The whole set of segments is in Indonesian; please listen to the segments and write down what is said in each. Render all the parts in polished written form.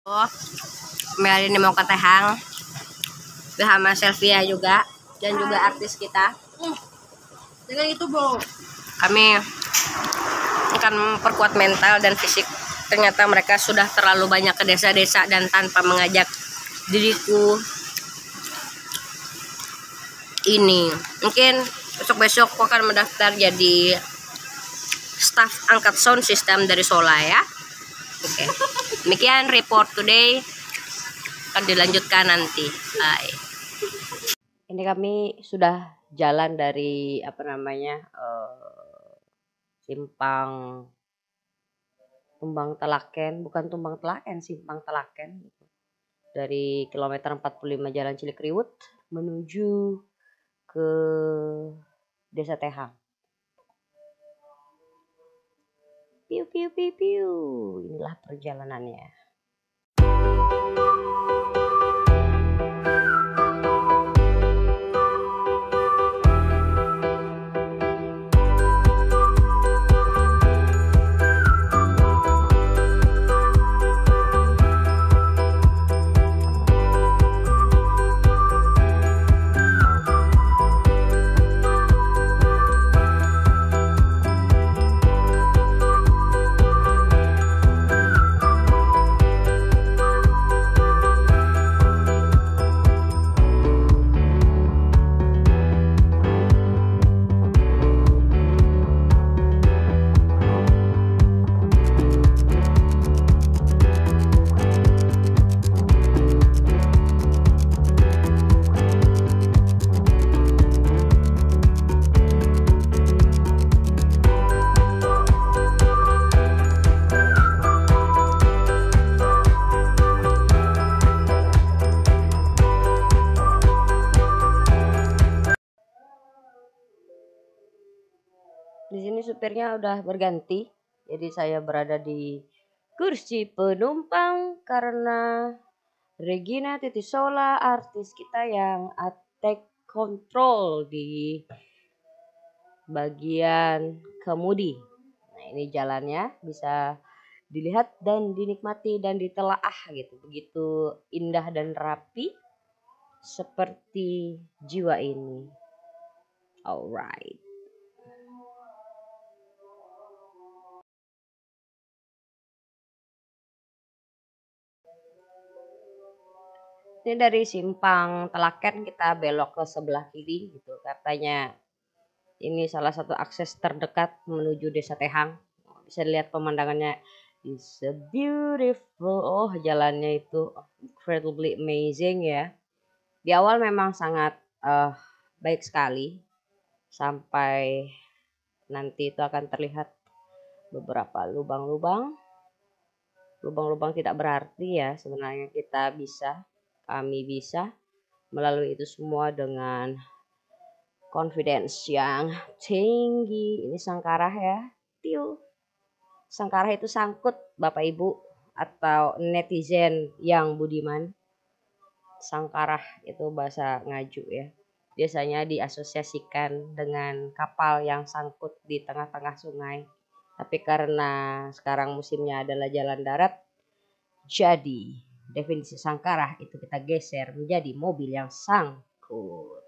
Oh, kembali ini mau ke Tehang sama Selvia juga dan juga artis kita. Dengan itu, Bo. Kami akan memperkuat mental dan fisik. Ternyata mereka sudah terlalu banyak ke desa-desa dan tanpa mengajak diriku ini. Mungkin besok-besok aku akan mendaftar jadi staf angkat sound system dari Sola ya. Oke. Demikian report today. Akan dilanjutkan nanti. Bye. Ini kami sudah jalan dari simpang Tumbang Telaken, bukan Tumbang Telaken, Simpang Telaken gitu. Dari kilometer 45 Jalan Cilikriwut menuju ke Desa Tehang. Piu piu piu piu. Inilah perjalanannya. Di sini supirnya udah berganti, jadi saya berada di kursi penumpang karena Regina Titisola artis kita yang take control di bagian kemudi. Nah ini jalannya bisa dilihat dan dinikmati dan ditelaah gitu, begitu indah dan rapi seperti jiwa ini. Alright. Ini dari Simpang Telaken kita belok ke sebelah kiri gitu. Katanya ini salah satu akses terdekat menuju Desa Tehang. Bisa dilihat pemandangannya. It's a beautiful. Oh, jalannya itu incredibly amazing ya. Di awal memang sangat baik sekali. Sampai nanti itu akan terlihat beberapa lubang-lubang. Lubang-lubang tidak berarti ya. Sebenarnya kami bisa melalui itu semua dengan confidence yang tinggi. Ini Sangkarah ya. Tiu. Sangkarah itu sangkut Bapak Ibu atau netizen yang budiman. Sangkarah itu bahasa Ngaju ya. Biasanya diasosiasikan dengan kapal yang sangkut di tengah-tengah sungai. Tapi karena sekarang musimnya adalah jalan darat, jadi definisi sangkarah itu kita geser menjadi mobil yang sangkut.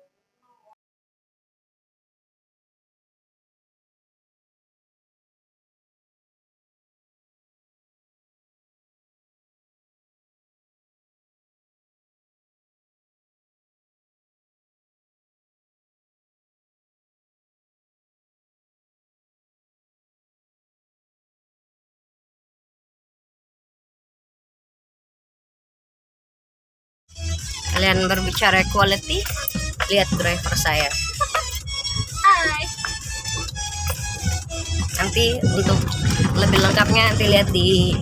Kalian berbicara quality, lihat driver saya. Hai. Nanti untuk lebih lengkapnya nanti lihat di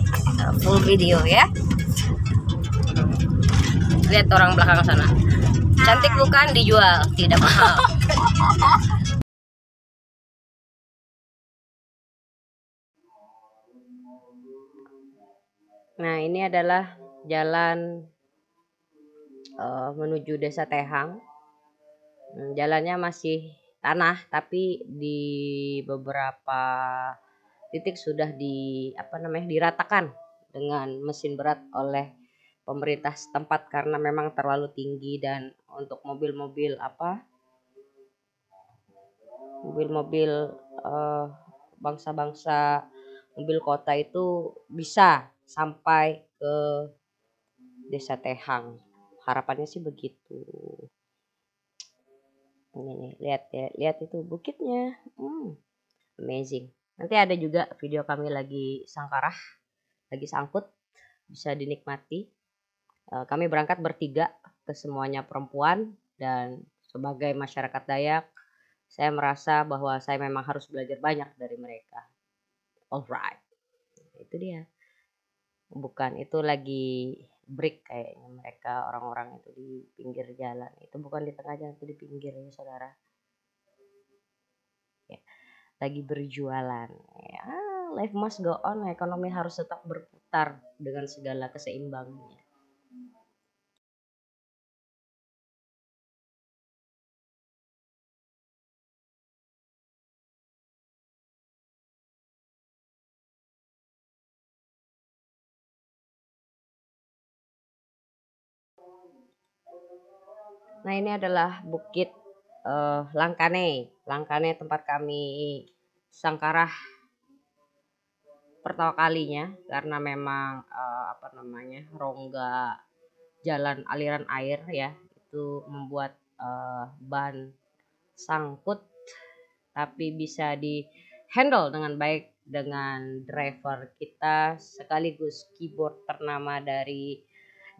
full video ya. Lihat orang belakang sana. Cantik bukan, dijual, tidak mahal. Nah, ini adalah jalan menuju Desa Tehang. Jalannya masih tanah, tapi di beberapa titik sudah diratakan dengan mesin berat oleh pemerintah setempat karena memang terlalu tinggi, dan untuk mobil-mobil mobil-mobil bangsa-bangsa mobil kota itu bisa sampai ke Desa Tehang. Harapannya sih begitu. Ini nih, lihat ya, lihat itu bukitnya. Amazing. Nanti ada juga video kami lagi sangkarah, lagi sangkut, bisa dinikmati. Kami berangkat bertiga, kesemuanya perempuan, dan sebagai masyarakat Dayak, saya merasa bahwa saya memang harus belajar banyak dari mereka. Alright, itu dia. Bukan, itu lagi break kayaknya mereka, orang-orang itu di pinggir jalan. Itu bukan di tengah jalan, itu di pinggir ya saudara. Ya, lagi berjualan. Ya, life must go on, ekonomi harus tetap berputar dengan segala keseimbangannya. Nah, ini adalah Bukit Langkane. Langkane tempat kami sangkarah pertama kalinya, karena memang rongga jalan aliran air ya, itu membuat ban sangkut, tapi bisa di handle dengan baik dengan driver kita sekaligus keyboard ternama dari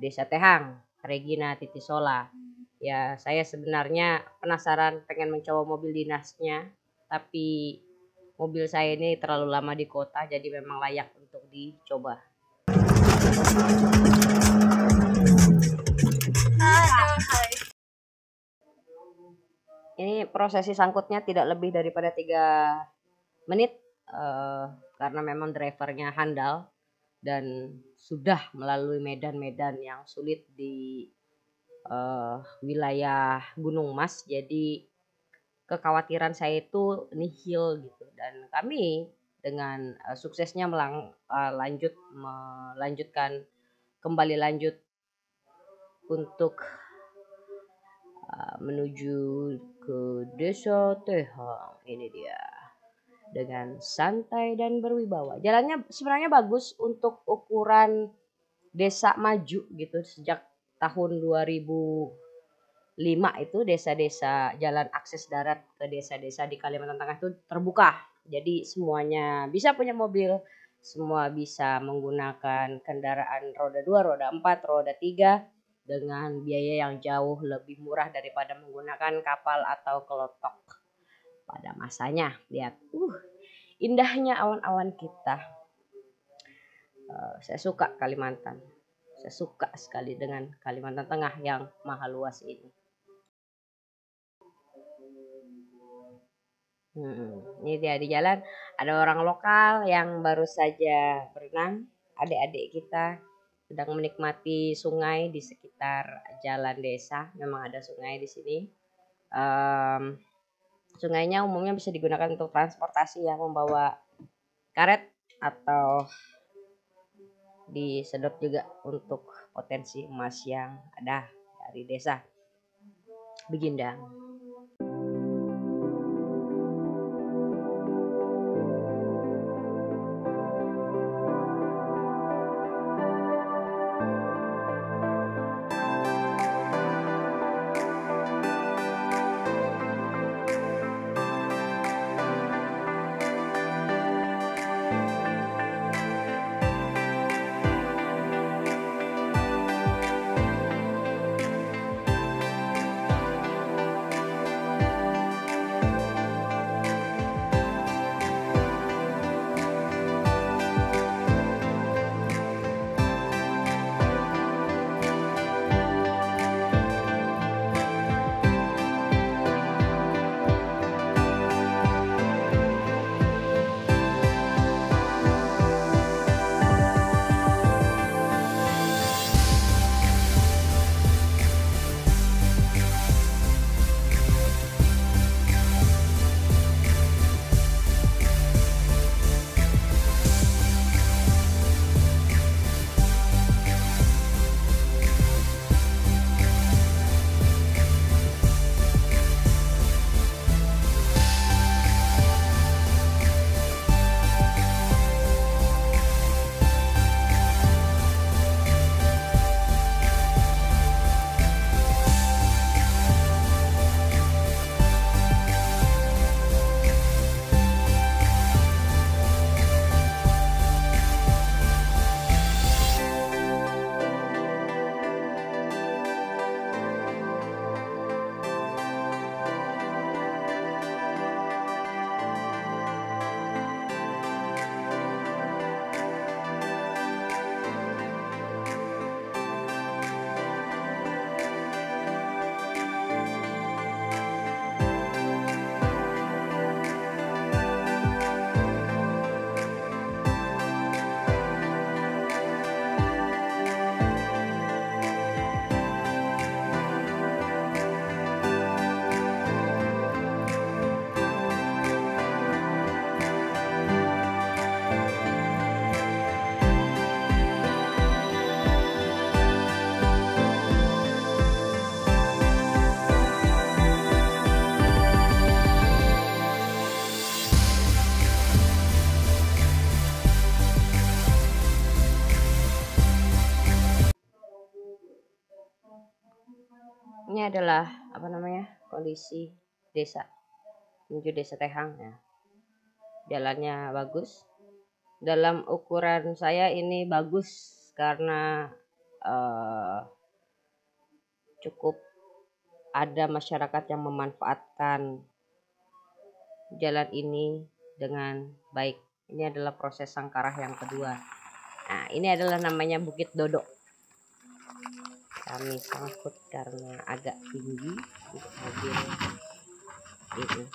Desa Tehang, Regina Titisola. Ya, saya sebenarnya penasaran pengen mencoba mobil dinasnya, tapi mobil saya ini terlalu lama di kota, jadi memang layak untuk dicoba. Hai. Ini prosesi sangkutnya tidak lebih daripada 3 menit, karena memang drivernya handal dan sudah melalui medan-medan yang sulit di wilayah Gunung Mas. Jadi kekhawatiran saya itu nihil gitu, dan kami dengan suksesnya melanjutkan kembali lanjut untuk menuju ke Desa Tehang. Ini dia, dengan santai dan berwibawa. Jalannya sebenarnya bagus untuk ukuran desa maju gitu. Sejak tahun 2005 itu desa-desa, jalan akses darat ke desa-desa di Kalimantan Tengah itu terbuka. Jadi semuanya bisa punya mobil, semua bisa menggunakan kendaraan roda 2, roda 4, roda 3 dengan biaya yang jauh lebih murah daripada menggunakan kapal atau kelotok pada masanya. Lihat, indahnya awan-awan kita. Saya suka Kalimantan. Saya suka sekali dengan Kalimantan Tengah yang maha luas ini. Ini dia di jalan ada orang lokal yang baru saja berenang. Adik-adik kita sedang menikmati sungai di sekitar jalan desa. Memang ada sungai di sini. Sungainya umumnya bisa digunakan untuk transportasi ya, membawa karet atau disedot juga untuk potensi emas yang ada dari desa Begindang. Ini adalah apa namanya kondisi desa menuju desa Tehang ya. Jalannya bagus. Dalam ukuran saya ini bagus karena eh, cukup ada masyarakat yang memanfaatkan jalan ini dengan baik. Ini adalah proses sangkarah yang kedua. Nah, ini adalah namanya Bukit Dodo. Kami sangkut karena agak tinggi untuk mobil ini.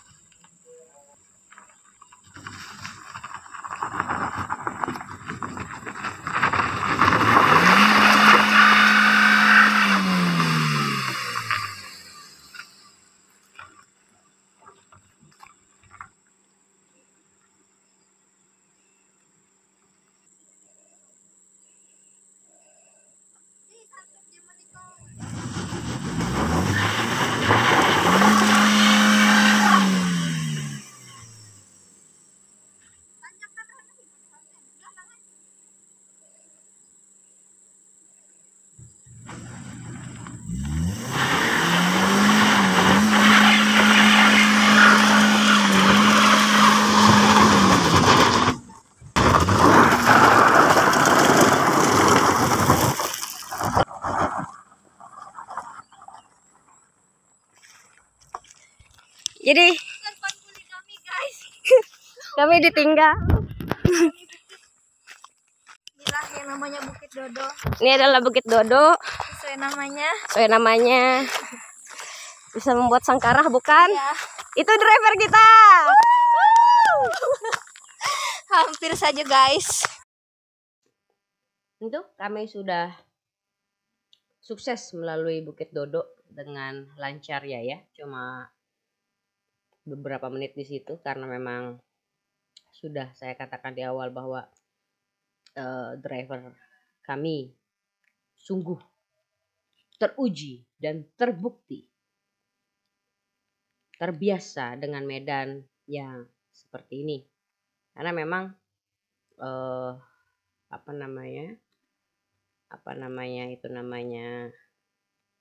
Jadi kami guys. kami ditinggal. Inilah yang namanya Bukit Dodo. Ini adalah Bukit Dodo. Sesuai namanya. Soalnya namanya bisa membuat sangkarah bukan? Ya. Itu driver kita. Hampir saja guys. Itu kami sudah sukses melalui Bukit Dodo dengan lancar ya. Cuma beberapa menit di situ karena memang sudah saya katakan di awal bahwa driver kami sungguh teruji dan terbukti terbiasa dengan medan yang seperti ini. Karena memang apa namanya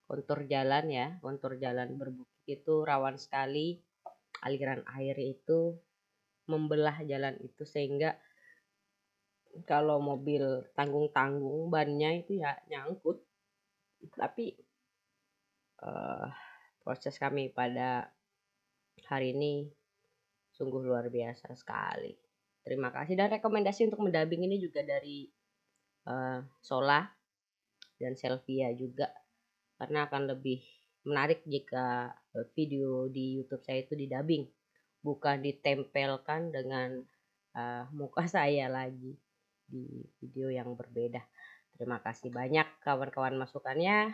kontur jalan berbukit itu rawan sekali. Aliran air itu membelah jalan itu sehingga kalau mobil tanggung-tanggung bannya itu ya nyangkut. Tapi proses kami pada hari ini sungguh luar biasa sekali. Terima kasih, dan rekomendasi untuk mendubbing ini juga dari Sola dan Selvia juga, karena akan lebih menarik jika video di YouTube saya itu didubbing, bukan ditempelkan dengan muka saya lagi di video yang berbeda. Terima kasih banyak kawan-kawan masukannya.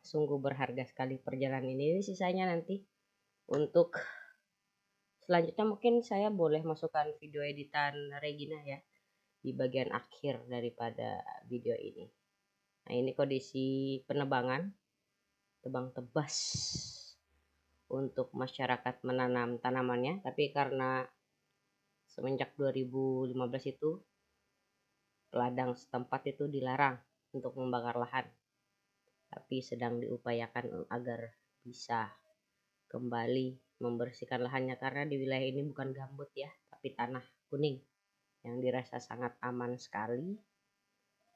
Sungguh berharga sekali perjalanan ini. Sisanya nanti untuk selanjutnya mungkin saya boleh masukkan video editan Regina ya di bagian akhir daripada video ini. Nah, ini kondisi penebangan, tebang tebas untuk masyarakat menanam tanamannya, tapi karena semenjak 2015 itu ladang setempat itu dilarang untuk membakar lahan, tapi sedang diupayakan agar bisa kembali membersihkan lahannya, karena di wilayah ini bukan gambut ya, tapi tanah kuning yang dirasa sangat aman sekali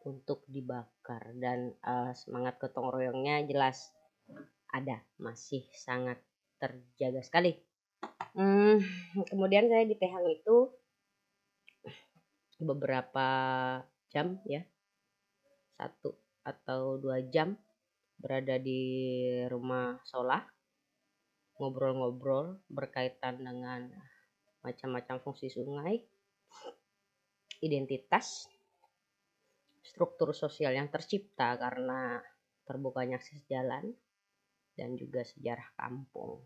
untuk dibakar, dan semangat gotong royongnya jelas ada, masih sangat terjaga sekali. Kemudian saya di Tehang itu beberapa jam ya, 1 atau 2 jam berada di rumah Solah, ngobrol-ngobrol berkaitan dengan macam-macam fungsi sungai, identitas, struktur sosial yang tercipta karena terbukanya akses jalan, dan juga sejarah kampung.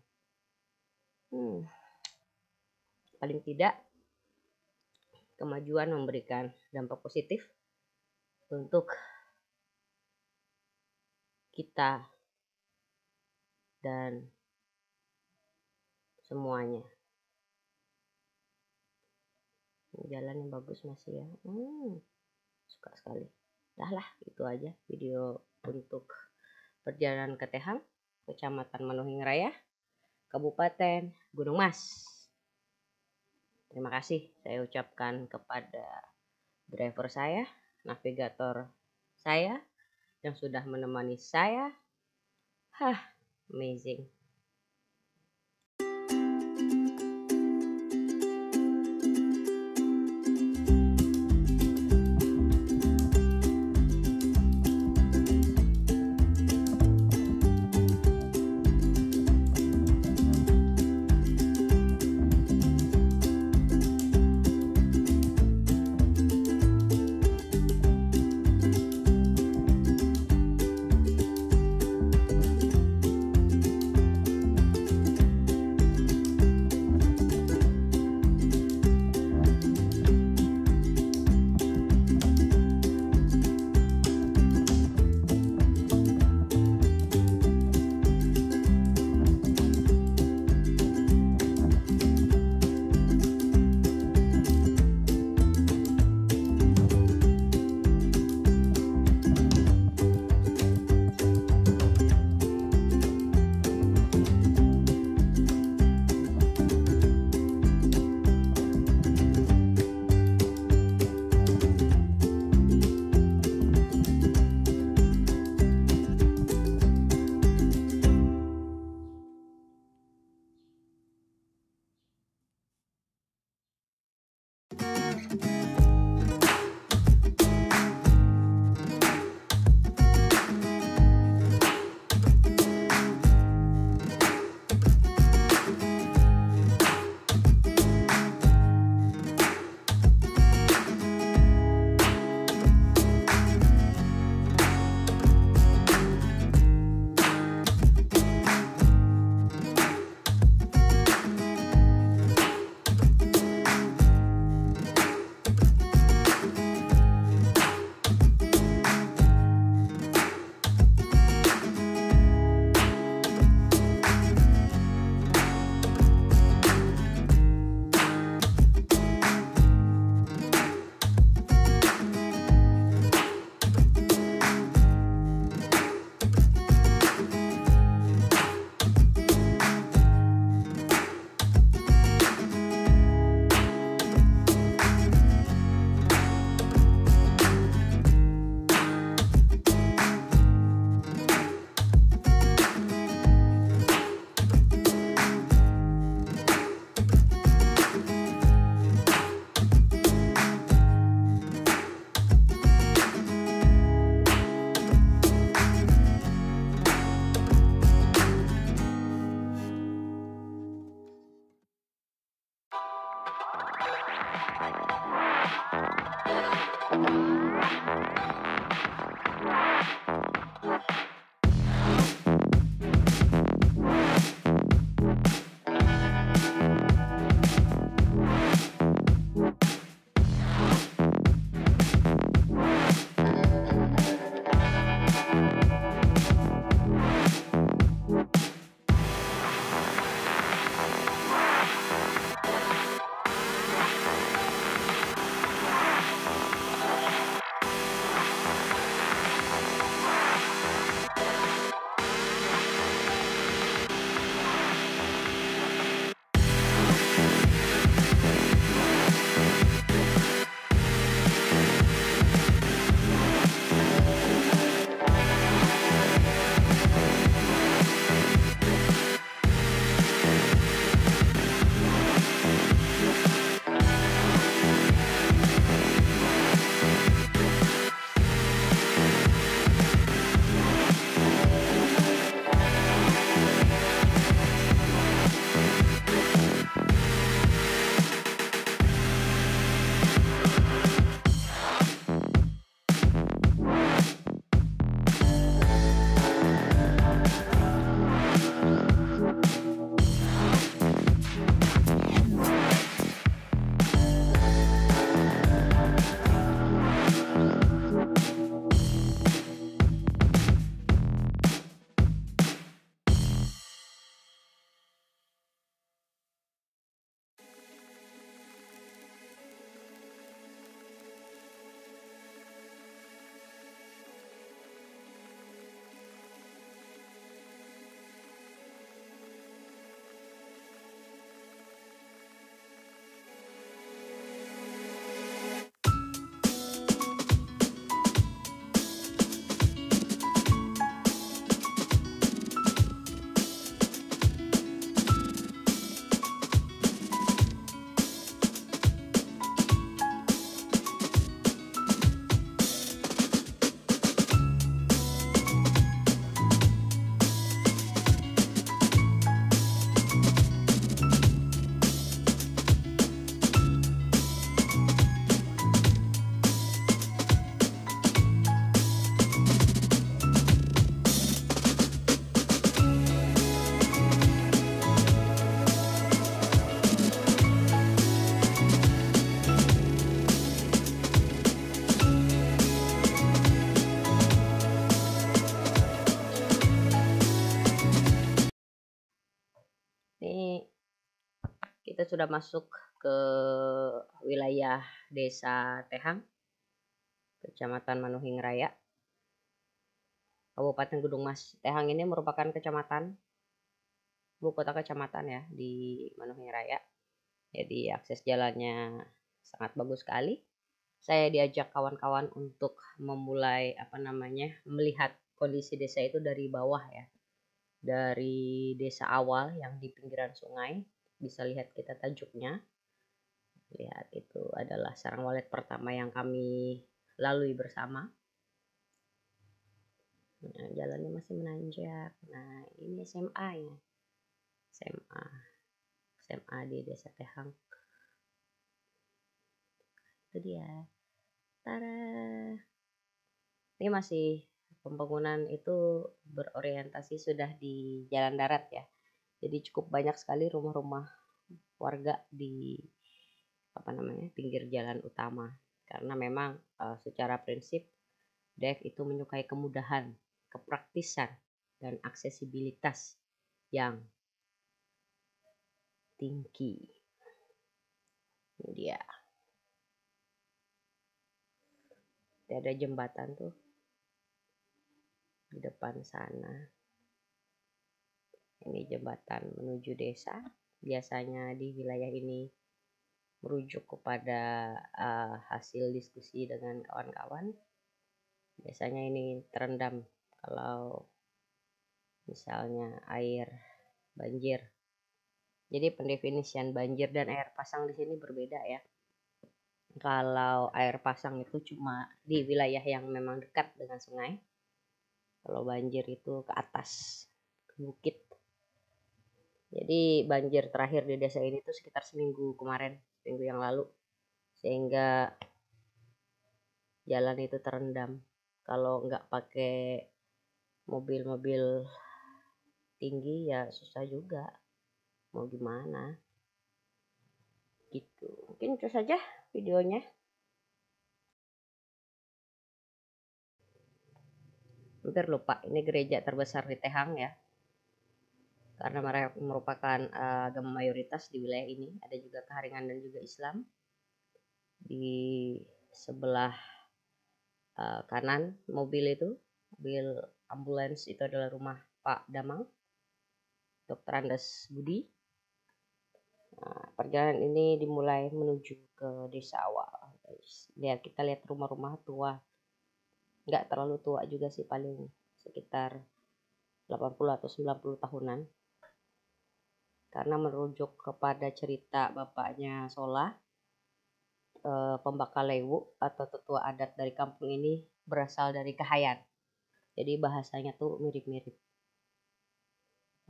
Paling tidak kemajuan memberikan dampak positif untuk kita dan semuanya. Jalan yang bagus masih ya. Suka sekali. Dah lah, itu aja video untuk perjalanan ke Tehang, Kecamatan Manuhing Raya, Kabupaten Gunung Mas. Terima kasih saya ucapkan kepada driver saya, navigator saya yang sudah menemani saya. Amazing. kita sudah masuk ke wilayah Desa Tehang, Kecamatan Manuhing Raya, Kabupaten Gunung Mas. Tehang ini merupakan kecamatan, ibu kota kecamatan ya di Manuhing Raya. Jadi akses jalannya sangat bagus sekali. Saya diajak kawan-kawan untuk memulai melihat kondisi desa itu dari bawah ya. Dari desa awal yang di pinggiran sungai, bisa lihat kita tajuknya. Lihat itu adalah sarang walet pertama yang kami lalui bersama. Nah, jalannya masih menanjak. Nah, ini SMA ya. SMA di Desa Tehang. Itu dia. Tara. Ini masih pembangunan itu berorientasi sudah di jalan darat ya. Jadi cukup banyak sekali rumah-rumah warga di pinggir jalan utama. Karena memang secara prinsip Dev itu menyukai kemudahan, kepraktisan, dan aksesibilitas yang tinggi. Ini dia. Ada jembatan tuh di depan sana. Ini jembatan menuju desa. Biasanya di wilayah ini merujuk kepada hasil diskusi dengan kawan-kawan. Biasanya ini terendam kalau misalnya air banjir. Jadi pendefinisian banjir dan air pasang di sini berbeda ya. Kalau air pasang itu cuma di wilayah yang memang dekat dengan sungai. Kalau banjir itu ke atas, ke bukit. Jadi banjir terakhir di desa ini tuh sekitar seminggu yang lalu. Sehingga jalan itu terendam. Kalau nggak pakai mobil-mobil tinggi ya susah juga. Mau gimana? Gitu. Mungkin itu saja videonya. Hampir lupa, ini gereja terbesar di Tehang ya. Karena mereka merupakan agama mayoritas di wilayah ini. Ada juga Keharingan dan juga Islam. Di sebelah kanan mobil ambulans itu adalah rumah Pak Damang, Dr. Andes Budi. Nah, perjalanan ini dimulai menuju ke desa awal. Kita lihat rumah-rumah tua. Nggak terlalu tua juga sih, paling sekitar 80 atau 90 tahunan. Karena merujuk kepada cerita bapaknya Sola, pembakal Lewu atau tetua adat dari kampung ini berasal dari Kahayan. Jadi bahasanya tuh mirip-mirip.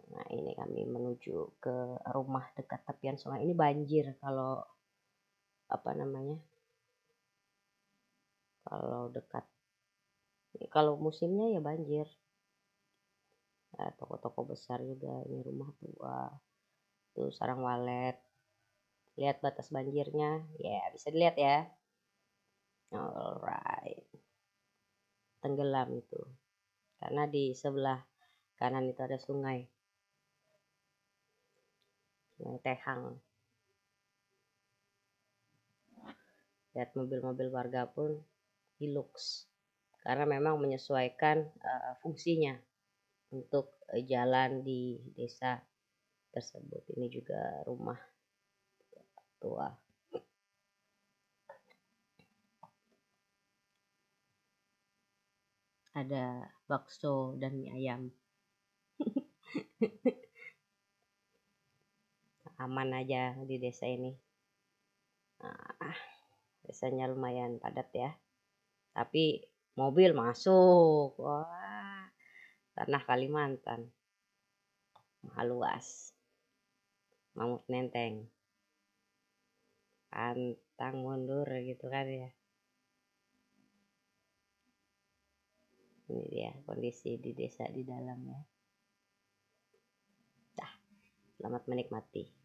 Nah, ini kami menuju ke rumah dekat tepian sungai. Ini banjir kalau kalau dekat. Kalau musimnya ya banjir. Nah, toko-toko besar juga. Ini rumah tua. Tuh sarang walet. Lihat batas banjirnya. Ya, bisa dilihat ya. Alright. Tenggelam itu. Karena di sebelah kanan itu ada sungai. Sungai Tehang. Lihat mobil-mobil warga pun Hilux. Karena memang menyesuaikan fungsinya untuk jalan di desa tersebut. Ini juga rumah tua. Ada bakso dan mie ayam. Aman aja di desa ini. Nah, desanya lumayan padat ya. Tapi mobil masuk. Wah, tanah Kalimantan. Mahal luas. Mamut nenteng. Pantang mundur gitu kan ya. Ini dia kondisi di desa di dalam ya. Selamat menikmati.